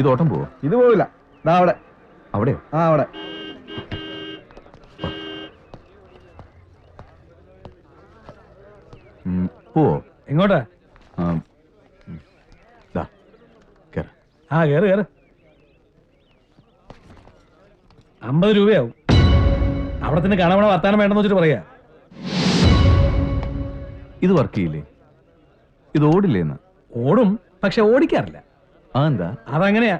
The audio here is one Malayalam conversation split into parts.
ഇത് ഓട്ടം പോവോ? ഇത് പോവില്ല. അവിടെ അവിടെയോ? ആ അവിടെ. പോവോ? എങ്ങോട്ടാ? കേറ് കേറ്. 50 രൂപയാവും. അവിടെ തന്നെ കാണാൻ വർത്താനം വേണ്ടെന്ന് വെച്ചിട്ട് പറയാ. ഇത് വർക്ക് ചെയ്യില്ലേ? ഇത് ഓടില്ലേന്ന്? ഓടും, പക്ഷെ ഓടിക്കാറില്ല. അതെന്താ? അതങ്ങനെയാ.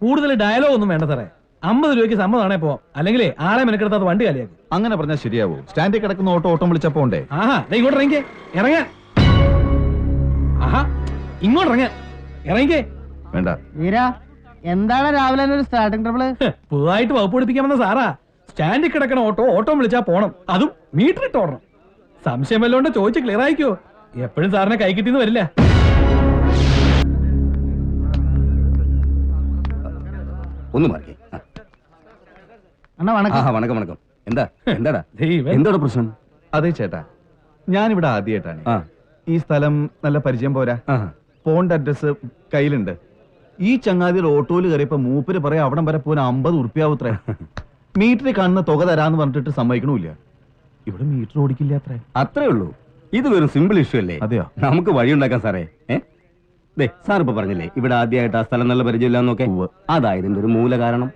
കൂടുതൽ ഡയലോഗ് ഒന്നും വേണ്ട സാറേ. 50 രൂപയ്ക്ക് സമ്മതമാണേ പോവാം. അല്ലെങ്കിലേ ആളെ മെനക്കെടുത്താത് വണ്ടി കാലിയാക്കും. അങ്ങനെ പറഞ്ഞാൽ ശരിയാവോ? സ്റ്റാൻഡിൽ കിടക്കുന്ന ഓട്ടം വിളിച്ചാ പോണ്ടേ? ആഹാ, ഇങ്ങോട്ട് ഇറങ്ങിക്കേ. ഇറങ്ങാ. ആഹാ, ഇങ്ങോട്ട് ഇറങ്ങാ. ഇറങ്ങിക്കേ. വേണ്ട. എന്താണ് രാവിലെ ഒരു സ്റ്റാർട്ടിംഗ് ട്രബിള്? പുതുതായിട്ട് വകുപ്പ് പഠിപ്പിക്കാൻ വന്ന സാറാ. സ്റ്റാൻഡിൽ കിടക്കണ ഓട്ടോ വിളിച്ചാ പോണം. അതും മീറ്റർ ഇട്ട് ഓടണം. സംശയം വല്ലോണ്ട് ചോദിച്ച് ക്ലിയർ ആയിക്കോ. എപ്പോഴും സാറിനെ കൈ കിട്ടിന്ന് വരില്ല. ഒന്ന് മാറിക്കേ. വണക്കം വണക്കം. എന്താടാ എന്താണ് പ്രശ്നം? അതെ ചേട്ടാ, ഞാനിവിടെ ആദ്യമായിട്ടാണ്. ഈ സ്ഥലം നല്ല പരിചയം പോരാ. ഫോണിന്റെ അഡ്രസ് കയ്യിലുണ്ട്. ഈ ചങ്ങാതിയുടെ ഓട്ടോയിൽ കയറിയപ്പോ മൂപ്പര് പറയാം അവിടം വരെ പോകാൻ 50 ഉറുപ്പ്യാവൂത്രേ. മീറ്ററിൽ കാണുന്ന തുക തരാന്ന് പറഞ്ഞിട്ട് സമ്മതിക്കണില്ല. ഇവിടെ മീറ്റർ ഓടിക്കില്ല അത്രേ. അത്രേ ഉള്ളൂ. ഇത് വെറും സിമ്പിൾ ഇഷ്യൂ അല്ലേ? അതെയോ? നമുക്ക് വഴി ഉണ്ടാക്കാം സാറേ. സാർ ഇപ്പൊ പറഞ്ഞില്ലേ ഇവിടെ ആദ്യമായിട്ട് ആ സ്ഥലം നല്ല പരിചയമില്ലാന്നൊക്കെ. അതായതിന്റെ ഒരു മൂല കാരണം.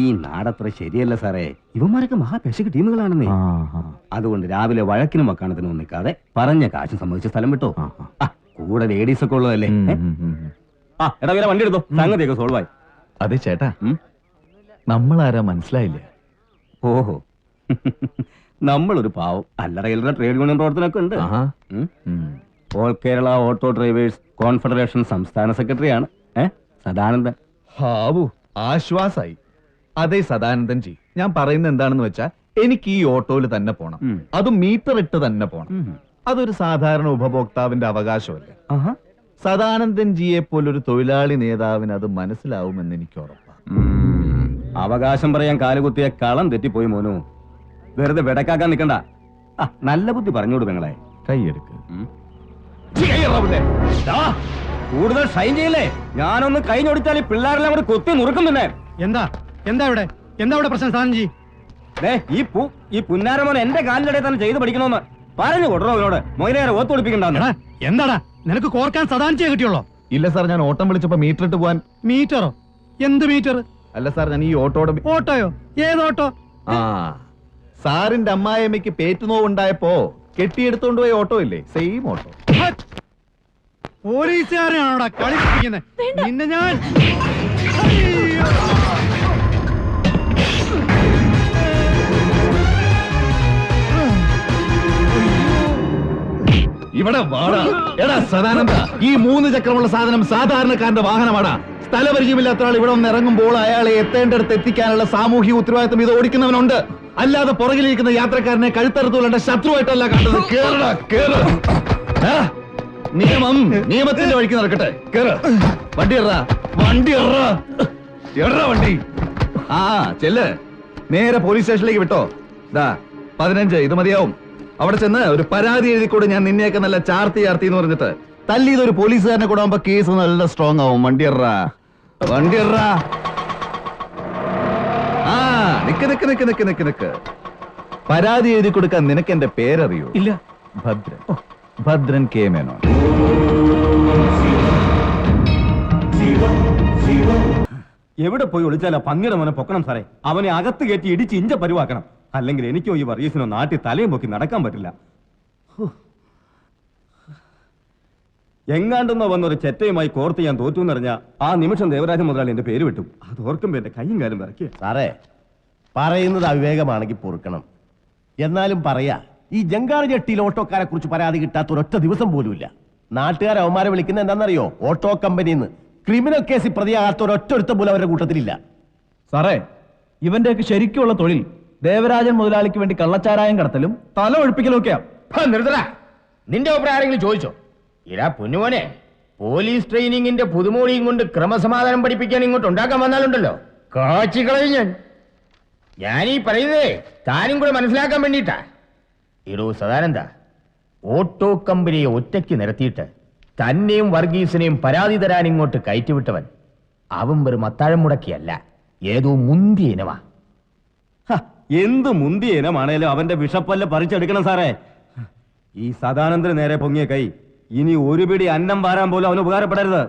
ഈ നാടത്ര ശരിയല്ല സാറേ. ഇവന്മാരൊക്കെ മഹാപെശക ടീമുകളാണെന്നേ. അതുകൊണ്ട് രാവിലെ വഴക്കിനും വക്കാണത്തിനും നിൽക്കാതെ പറഞ്ഞ കാശ് സംബന്ധിച്ച സ്ഥലം വിട്ടോ. കൂടെ ലേഡീസ് ഒക്കെ ഉള്ളതല്ലേ. എടാ വേറെ വണ്ടി എടുത്തോ, സംഗതിയൊക്കെ സോൾവ് ആയി. അതെ ചേട്ടാ, നമ്മളാരാ മനസ്സിലായില്ല. ഓഹോ, നമ്മളൊരു പാവം അല്ലറ ചില്ലറ ട്രേഡ് യൂണിയൻ പ്രവർത്തനമൊക്കെ ഉണ്ട്. All Kerala auto drivers confederation സംസ്ഥാന സെക്രട്ടറിയാണ് സദാനന്ദൻ. ഹാവു, ആശ്വാസായി. അതെ സദാനന്ദൻ ജി, ഞാൻ പറയുന്നത് എന്താണെന്ന് വെച്ചാൽ എനിക്ക് ഈ ഓട്ടോയിൽ തന്നെ പോണം. അതും മീറ്റർ ഇട്ട് തന്നെ പോണം. അതൊരു സാധാരണ ഉപഭോക്താവിന്റെ അവകാശമല്ല. സദാനന്ദൻ ജിയെ പോലൊരു തൊഴിലാളി നേതാവിന് അത് മനസ്സിലാവുമെന്ന് എനിക്ക് ഉറപ്പാണ്. അവകാശം പറയാൻ കാലുകുത്തിയ കളം തെറ്റിപ്പോയി മോനു. വെറുതെ വെടക്കാക്കാൻ നിൽക്കണ്ട. നല്ല ബുദ്ധി പറഞ്ഞോട് പെങ്ങളെ. കൈയെടുക്ക്. കൂടുതൽ ഷൈൻ ചെയ്യില്ലേ? ഞാനൊന്ന് കഴിഞ്ഞൊടിച്ചാൽ ഈ പിള്ളേരെല്ലാം കൂടി കൊത്തി നുറുക്കും. പിന്നെ എന്താ ഇവിടെ പ്രശ്നം സാധനം? ഈ പുന്നാരമോൻ എന്റെ കാലിന്റെ തന്നെ ചെയ്ത് പഠിക്കണോന്ന് പറഞ്ഞു കൊടുറോ അവനോട്. മൊയിലേറെ ഓത്തൊളിപ്പിക്കണ്ട. എന്താടാ നിനക്ക് കോർക്കാൻ സദാനിച്ചേ കിട്ടിയുള്ളോ? ഇല്ല സാർ, ഞാൻ ഓട്ടം വിളിച്ചപ്പോ മീറ്റർ ഇട്ട് പോവാൻ. മീറ്ററോ? എന്ത് മീറ്റർ? അല്ല സാർ, ഞാൻ ഈ ഓട്ടോയോ? ഏതോട്ടോ? സാറിന്റെ അമ്മായിയമ്മയ്ക്ക് പേറ്റുനോവുണ്ടായപ്പോ കെട്ടിയെടുത്തോണ്ട് പോയ ഓട്ടോ ഇല്ലേ? Same auto. പോലീസുകാരെയാണോടാ കളിപ്പിക്കുന്നത്? നിന്നെ ഞാൻ ഇവിടെ വാടാ. എടാ സദാനന്ദ, ഈ 3 ചക്രമുള്ള സാധനം സാധാരണക്കാരന്റെ വാഹനമാടാ. സ്ഥലപരിചയമില്ലാത്ത ആൾ ഇവിടെ ഒന്ന് ഇറങ്ങുമ്പോൾ അയാളെ എത്തേണ്ടടുത്ത് എത്തിക്കാനുള്ള സാമൂഹിക ഉത്തരവാദിത്വം ഇത് ഓടിക്കുന്നവനുണ്ട്. അല്ലാതെ പുറകിലിരിക്കുന്ന യാത്രക്കാരനെ കഴുത്തറുത്തുള്ള ശത്രുവായിട്ടല്ല കാണുന്നത്. നിയമത്തിന്റെ വഴിക്ക് നടക്കട്ടെ. വണ്ടി വണ്ടി ചെല്ല്. നേരെ പോലീസ് സ്റ്റേഷനിലേക്ക് വിട്ടോ. 15 ഇത് മതിയാവും. അവിടെ ചെന്ന് ഒരു പരാതി എഴുതിക്കൂടെ, ഞാൻ നിന്നെയൊക്കെ നല്ല ചാർത്തി എന്ന് പറഞ്ഞിട്ട്. തല്ലിയതൊരു പോലീസുകാരനെ കൂടെ ആവുമ്പോ കേസ് നല്ല സ്ട്രോങ് ആവും. വണ്ടി നിക്ക്. പരാതി എഴുതി കൊടുക്കാൻ നിനക്ക് എന്റെ പേരറിയോ? ഇല്ല. ഭദ്രൻ കെ മേനോൻ. എവിടെ പോയി ഒളിച്ചാലാ പന്നിയുടെ മോനെ പൊക്കണം സാറേ. അവനെ അകത്ത് കയറ്റി ഇടിച്ച് ഇഞ്ച പരുവാക്കണം. അല്ലെങ്കിൽ എനിക്കോ ഈ വർഗീസിനോ നാട്ടിൽ തലയും പൊക്കി നടക്കാൻ പറ്റില്ല. എങ്ങാണ്ടെന്നോ വന്നൊരു ചെറ്റയുമായി കോർത്ത് ഞാൻ തോറ്റു എന്നറിഞ്ഞ ആ നിമിഷം ദേവരാജൻ മുതലാളി എന്റെ പേര് വിട്ടു. അത് ഓർക്കുമ്പോ എന്റെ കൈയും കാലും വിറക്കുക. സാറേ, പറയുന്നത് അവിവേകമാണെങ്കിൽ പൊറുക്കണം. എന്നാലും പറയാ, ഈ ജങ്കാർ ജെട്ടിയിൽ ഓട്ടോക്കാരെ കുറിച്ച് പരാതി കിട്ടാത്ത ഒരൊറ്റ ദിവസം പോലുമില്ല. നാട്ടുകാരെ അവന്മാരെ വിളിക്കുന്നത് എന്താണെന്നറിയോ? ഓട്ടോ കമ്പനിന്ന്. ക്രിമിനൽ കേസിൽ പ്രതിയാകാത്ത ഒരൊറ്റ പോലും അവരുടെ കൂട്ടത്തിലില്ല. സാറേ, ഇവന്റെയൊക്കെ ശരിക്കുള്ള തൊഴിൽ ദേവരാജൻ മുതലാളിക്ക് വേണ്ടി കള്ളച്ചാരായം കടത്തലും തല ഒഴിപ്പിക്കലും ഒക്കെയാ. നിന്റെ അഭിപ്രായം ആരെങ്കിലും ചോദിച്ചോ? ഇരാ പൊന്നുമോനെ, പോലീസ് ട്രെയിനിങ്ങിന്റെ പുതുമോടിയും കൊണ്ട് ക്രമസമാധാനം പഠിപ്പിക്കാൻ ഇങ്ങോട്ട് ഉണ്ടാക്കാൻ വന്നാലുണ്ടല്ലോ, കാച്ചി കളയും ഞാനീ പറയുന്നതേ താനും കൂടെ മനസ്സിലാക്കാൻ വേണ്ടിയിട്ടാ. ഇടൂ സദാനന്ദ, ഓട്ടോ കമ്പനിയെ ഒറ്റയ്ക്ക് നിരത്തിയിട്ട് തന്നെയും വർഗീസിനെയും പരാതി തരാൻ ഇങ്ങോട്ട് കയറ്റിവിട്ടവൻ അവൻ വെറും അത്താഴം മുടക്കിയല്ല, ഏതോ മുന്തിയ ഇനവാ. ഹ, എന്ത് മുന്തിയ ഇനമാണേലും അവന്റെ വിഷപ്പല്ല് പറിച്ചെടുക്കണം സാറേ. ഈ സദാനന്ദന് നേരെ പൊങ്ങിയ കൈ ഇനി ഒരു പിടി അന്നം വാരാൻ പോലും അവന് ഉപകാരപ്പെടരുത്.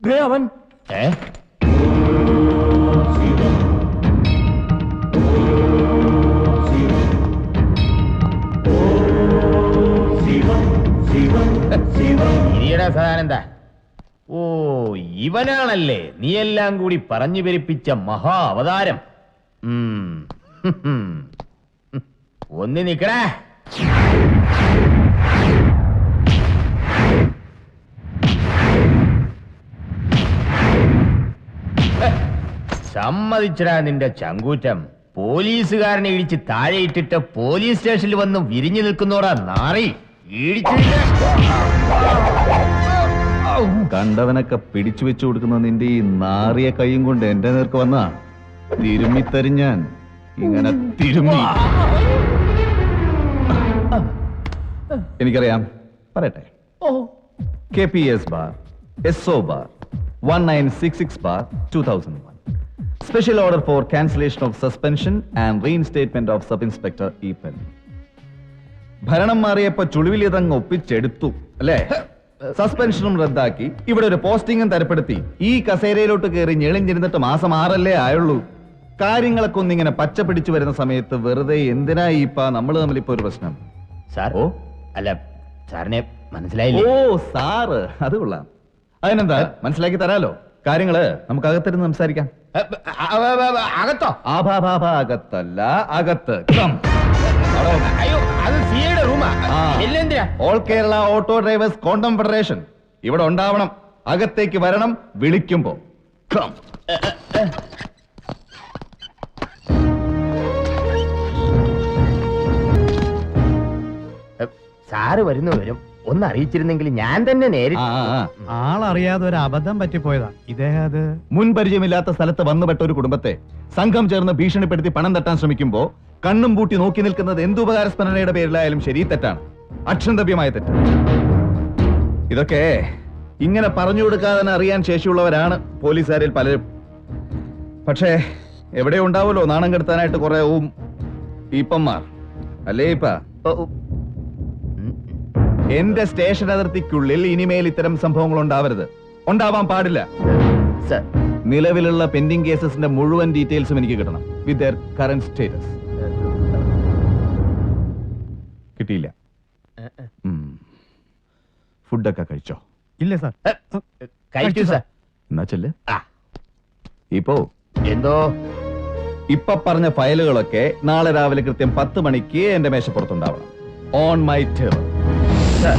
ദേ അവൻ ഏ ഇനിയടാ സദാനന്ദ. ഓ, ഇവനാണല്ലേ നീ എല്ലാം കൂടി പറഞ്ഞു പെരുപ്പിച്ച മഹാ അവതാരം. ഒന്ന് നിക്കടാ. സമ്മതിച്ചടാ നിന്റെ ചങ്കൂറ്റം. പോലീസുകാരനെ ഇടിച്ച് താഴെ ഇട്ടിട്ട് പോലീസ് സ്റ്റേഷനിൽ വന്ന് വിരിഞ്ഞു നിൽക്കുന്നോടാ നാറി. കണ്ടവനൊക്കെ പിടിച്ചു വെച്ചു കൊടുക്കുന്ന നിന്റെ ഈ നാറിയ കൈയും കൊണ്ട് എന്റെ നേർക്ക് വന്ന തിരുമ്മിത്തരിഞ്ഞാൻ ഇങ്ങനെ തിരുമ്മി. എനിക്കറിയാം, പറയട്ടെ. KPS bar SO bar 1966 bar 2001 special order for cancellation of suspension and reinstatement of sub inspector Eappen. ഭരണം മാറിയപ്പോ ചുളിവിലിതങ്ങ് ഒപ്പിച്ചെടുത്തു അല്ലേ? സസ്പെൻഷനും റദ്ദാക്കി ഇവിടെ ഒരു പോസ്റ്റിംഗും തരപ്പെടുത്തി ഈ കസേരയിലോട്ട് കയറി ഞെളിഞ്ഞിരുന്നിട്ട് മാസം 6 ആയുള്ളൂ. കാര്യങ്ങളൊക്കെ ഒന്നിങ്ങനെ പച്ച പിടിച്ചു വരുന്ന സമയത്ത് വെറുതെ എന്തിനാ ഈപ്പ നമ്മൾ തമ്മിലിപ്പോ ഒരു പ്രശ്നം? സാർ, ഓ അല്ല, സാറിനെ മനസ്സിലായില്ലേ? ഓ സാറ്, അത് കൊള്ളാം. അതിനെന്താ, മനസ്സിലാക്കി തരാലോ. കാര്യങ്ങള് നമുക്ക് അകത്തിരുന്ന് സംസാരിക്കാം. അകത്തോ? അകത്തല്ല, അകത്ത്. അയ്യോ, അത് സിയുടെ റൂമാ. എന്തിനാ? All Kerala auto drivers confederation ഇവിടെ ഉണ്ടാവണം. അകത്തേക്ക് വരണം വിളിക്കുമ്പോ. Come. സാറ് വരുന്നു വരും, ഒന്ന് അറിയിച്ചിരുന്നെങ്കിൽ ഞാൻ തന്നെ നേരിട്ട്. ആളറിയാതെ ഒരു അബദ്ധം പറ്റിപ്പോയതാ. ഇദ്ദേഹം അത് മുൻ പരിചയമില്ലാത്ത സ്ഥലത്ത് വന്നുപെട്ട ഒരു കുടുംബത്തെ സംഘം ചേർന്ന് ഭീഷണിപ്പെടുത്തി പണം തട്ടാൻ ശ്രമിക്കുമ്പോ കണ്ണും പൂട്ടി നോക്കി നിൽക്കുന്നത് എന്തുപകാരസ്മരണയുടെ പേരിലായാലും ശരി, തെറ്റാണ്. അക്ഷന്തവ്യമായ തെറ്റ്. ഇതൊക്കെ ഇങ്ങനെ പറഞ്ഞു കൊടുക്കാതെ തന്നെ അറിയാൻ ശേഷിയുള്ളവരാണ് പോലീസുകാരിൽ പലരും. പക്ഷേ എവിടെ ഉണ്ടാവുമല്ലോ നാണം കെടുത്താനായിട്ട് കുറെ ഈപ്പന്മാർ അല്ലേ ഈപ്പ? എന്റെ സ്റ്റേഷൻ അതിർത്തിക്കുള്ളിൽ ഇനിമേൽ ഇത്തരം സംഭവങ്ങൾ ഉണ്ടാവരുത്, ഉണ്ടാവാൻ പാടില്ല. സർ, നിലവിലുള്ള പെൻഡിംഗ് കേസസിന്റെ മുഴുവൻ ഡീറ്റെയിൽസും എനിക്ക് കിട്ടണം, വിത്ത് ദർ കറന്റ് സ്റ്റേറ്റസ്. കിട്ടിയില്ല. ഫുഡൊക്കെ കഴിച്ചോ? ഇല്ല സാർ. കഴിച്ചു സാർ. എന്നാ ചെല്ല്. ആ, ഇപ്പോ എന്തോ ഇപ്പൊ പറഞ്ഞ ഫയലുകളൊക്കെ നാളെ രാവിലെ കൃത്യം 10 മണിക്ക് എന്റെ മേശപ്പുറത്തുണ്ടാവണം. On my terror. സർ.